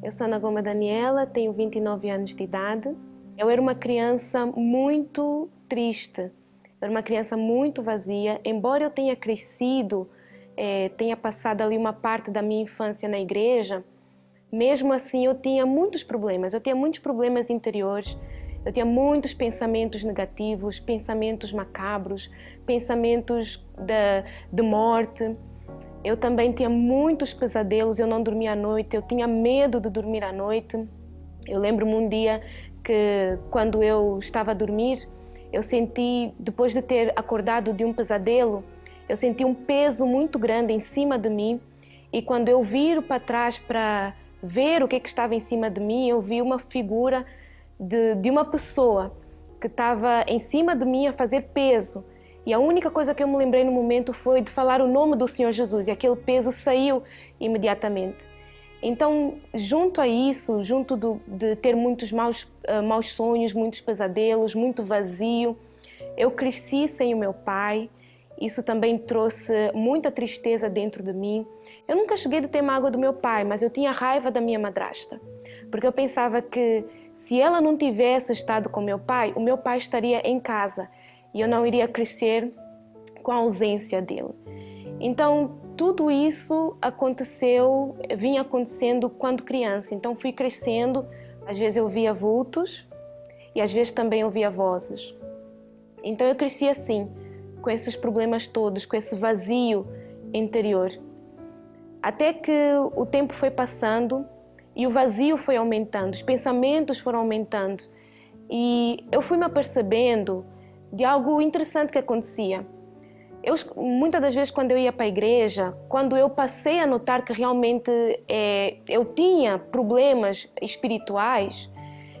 Eu sou Ana Goma Daniela, tenho 29 anos de idade. Eu era uma criança muito triste, eu era uma criança muito vazia. Embora eu tenha crescido, tenha passado ali uma parte da minha infância na igreja, mesmo assim eu tinha muitos problemas. Eu tinha muitos problemas interiores, eu tinha muitos pensamentos negativos, pensamentos macabros, pensamentos de morte. Eu também tinha muitos pesadelos, eu não dormia à noite, eu tinha medo de dormir à noite. Eu lembro-me um dia que, quando eu estava a dormir, eu senti, depois de ter acordado de um pesadelo, eu senti um peso muito grande em cima de mim, e quando eu viro para trás para ver o que estava em cima de mim, eu vi uma figura de uma pessoa que estava em cima de mim a fazer peso. E a única coisa que eu me lembrei no momento foi de falar o nome do Senhor Jesus, e aquele peso saiu imediatamente. Então, junto a isso, junto de ter muitos maus sonhos, muitos pesadelos, muito vazio, eu cresci sem o meu pai. Isso também trouxe muita tristeza dentro de mim. Eu nunca cheguei a ter mágoa do meu pai, mas eu tinha raiva da minha madrasta, porque eu pensava que se ela não tivesse estado com o meu pai estaria em casa e eu não iria crescer com a ausência dele. Então, tudo isso vinha acontecendo quando criança. Então, fui crescendo, às vezes eu via vultos e às vezes também ouvia vozes. Então, eu cresci assim, com esses problemas todos, com esse vazio interior. Até que o tempo foi passando e o vazio foi aumentando, os pensamentos foram aumentando. E eu fui me apercebendo de algo interessante que acontecia. Muitas das vezes, quando eu ia para a igreja, quando eu passei a notar que realmente eu tinha problemas espirituais,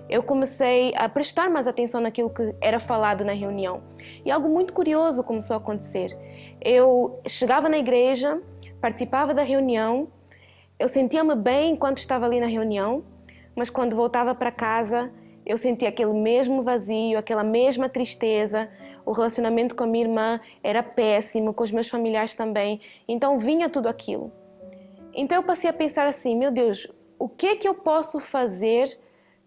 eu comecei a prestar mais atenção naquilo que era falado na reunião. E algo muito curioso começou a acontecer. Eu chegava na igreja, participava da reunião, eu sentia-me bem enquanto estava ali na reunião, mas quando voltava para casa, eu sentia aquele mesmo vazio, aquela mesma tristeza. O relacionamento com a minha irmã era péssimo, com os meus familiares também. Então vinha tudo aquilo. Então eu passei a pensar assim, meu Deus, o que é que eu posso fazer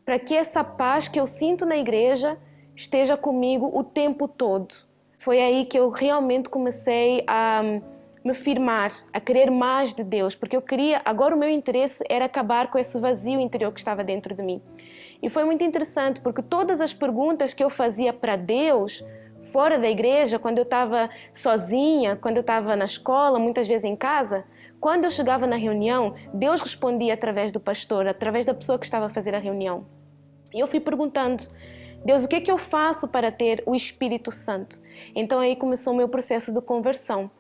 para que essa paz que eu sinto na igreja esteja comigo o tempo todo? Foi aí que eu realmente comecei a me firmar, a querer mais de Deus, porque agora o meu interesse era acabar com esse vazio interior que estava dentro de mim. E foi muito interessante, porque todas as perguntas que eu fazia para Deus, fora da igreja, quando eu estava sozinha, quando eu estava na escola, muitas vezes em casa, quando eu chegava na reunião, Deus respondia através do pastor, através da pessoa que estava a fazer a reunião. E eu fui perguntando, Deus, o que é que eu faço para ter o Espírito Santo? Então aí começou o meu processo de conversão.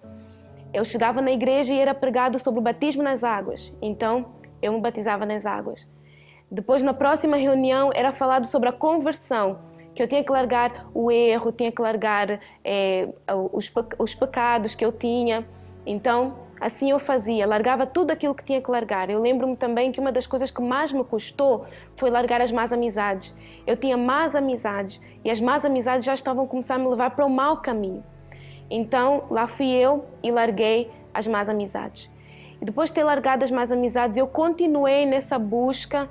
Eu chegava na igreja e era pregado sobre o batismo nas águas. Então eu me batizava nas águas. Depois, na próxima reunião, era falado sobre a conversão, que eu tinha que largar o erro, tinha que largar os pecados que eu tinha. Então, assim eu fazia, largava tudo aquilo que tinha que largar. Eu lembro-me também que uma das coisas que mais me custou foi largar as más amizades. Eu tinha más amizades e as más amizades já estavam a começar a me levar para o mau caminho. Então, lá fui eu e larguei as más amizades. E depois de ter largado as más amizades, eu continuei nessa busca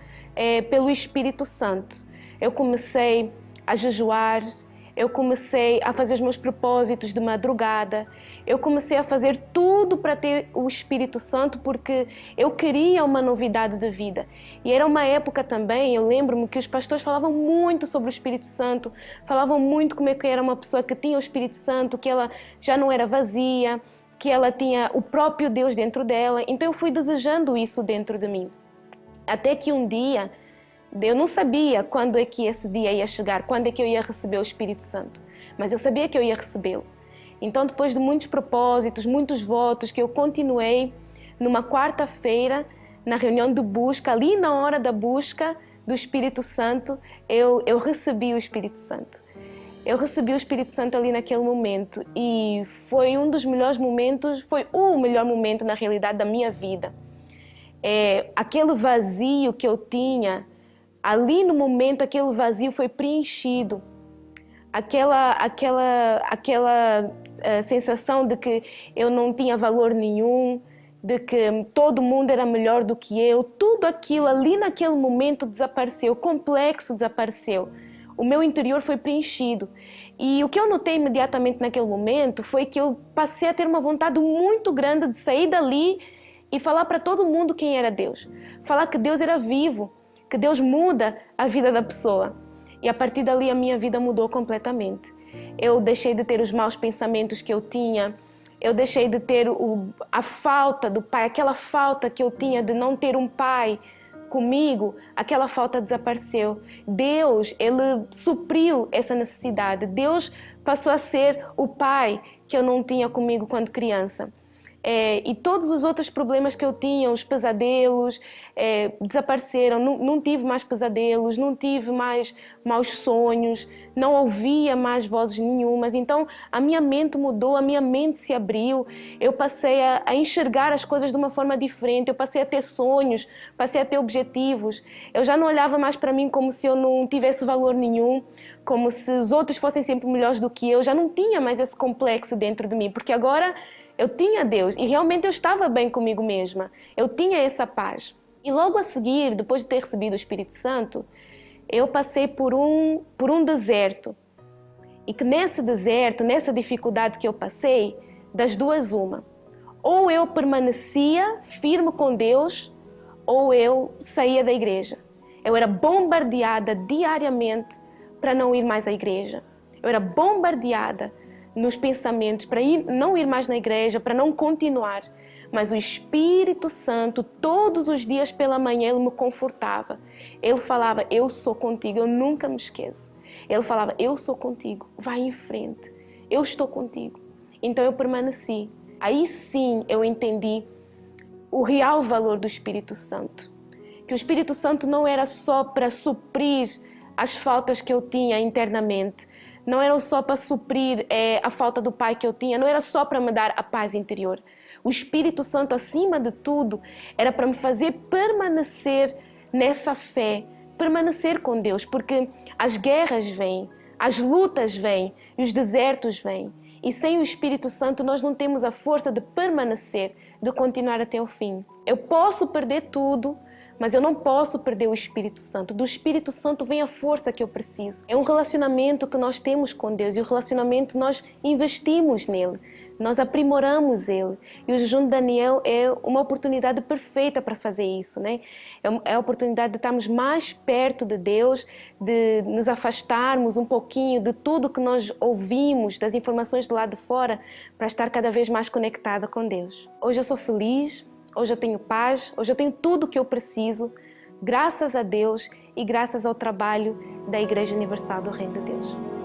pelo Espírito Santo. Eu comecei a jejuar, eu comecei a fazer os meus propósitos de madrugada, eu comecei a fazer tudo para ter o Espírito Santo, porque eu queria uma novidade de vida. E era uma época também, eu lembro-me que os pastores falavam muito sobre o Espírito Santo, falavam muito como é que era uma pessoa que tinha o Espírito Santo, que ela já não era vazia, que ela tinha o próprio Deus dentro dela. Então eu fui desejando isso dentro de mim. Até que um dia, eu não sabia quando é que esse dia ia chegar, quando é que eu ia receber o Espírito Santo, mas eu sabia que eu ia recebê-lo. Então, depois de muitos propósitos, muitos votos, que eu continuei, numa quarta-feira, na reunião de busca, ali na hora da busca do Espírito Santo, eu recebi o Espírito Santo. Eu recebi o Espírito Santo ali naquele momento e foi um dos melhores momentos, foi o melhor momento na realidade da minha vida. Aquele vazio que eu tinha, ali no momento aquele vazio foi preenchido. Aquela sensação de que eu não tinha valor nenhum, de que todo mundo era melhor do que eu. Tudo aquilo ali naquele momento desapareceu, o complexo desapareceu. O meu interior foi preenchido. E o que eu notei imediatamente naquele momento foi que eu passei a ter uma vontade muito grande de sair dali e falar para todo mundo quem era Deus. Falar que Deus era vivo, que Deus muda a vida da pessoa. E a partir dali a minha vida mudou completamente. Eu deixei de ter os maus pensamentos que eu tinha. Eu deixei de ter a falta do pai, aquela falta que eu tinha de não ter um pai comigo, aquela falta desapareceu. Deus, Ele supriu essa necessidade. Deus passou a ser o pai que eu não tinha comigo quando criança. E todos os outros problemas que eu tinha, os pesadelos, desapareceram. Não tive mais pesadelos, não tive mais maus sonhos, não ouvia mais vozes nenhumas. Então a minha mente mudou, a minha mente se abriu. Eu passei a enxergar as coisas de uma forma diferente. Eu passei a ter sonhos, passei a ter objetivos. Eu já não olhava mais para mim como se eu não tivesse valor nenhum, como se os outros fossem sempre melhores do que eu. Já não tinha mais esse complexo dentro de mim, porque agora eu tinha Deus e realmente eu estava bem comigo mesma. Eu tinha essa paz. E logo a seguir, depois de ter recebido o Espírito Santo, eu passei por um deserto. E que nesse deserto, nessa dificuldade que eu passei, das duas uma. Ou eu permanecia firme com Deus, ou eu saía da igreja. Eu era bombardeada diariamente para não ir mais à igreja. Eu era bombardeada nos pensamentos para não ir mais na igreja, para não continuar. Mas o Espírito Santo, todos os dias pela manhã, Ele me confortava. Ele falava, eu sou contigo, eu nunca me esqueço. Ele falava, eu sou contigo, vai em frente, eu estou contigo. Então eu permaneci. Aí sim eu entendi o real valor do Espírito Santo. Que o Espírito Santo não era só para suprir as faltas que eu tinha internamente, não era só para suprir a falta do pai que eu tinha, não era só para me dar a paz interior. O Espírito Santo, acima de tudo, era para me fazer permanecer nessa fé, permanecer com Deus, porque as guerras vêm, as lutas vêm e os desertos vêm. E sem o Espírito Santo nós não temos a força de permanecer, de continuar até o fim. Eu posso perder tudo, mas eu não posso perder o Espírito Santo. Do Espírito Santo vem a força que eu preciso. É um relacionamento que nós temos com Deus e o relacionamento nós investimos nele. Nós aprimoramos ele. E o jejum de Daniel é uma oportunidade perfeita para fazer isso, né? É a oportunidade de estarmos mais perto de Deus, de nos afastarmos um pouquinho de tudo que nós ouvimos, das informações do lado de fora, para estar cada vez mais conectada com Deus. Hoje eu sou feliz, hoje eu tenho paz, hoje eu tenho tudo o que eu preciso, graças a Deus e graças ao trabalho da Igreja Universal do Reino de Deus.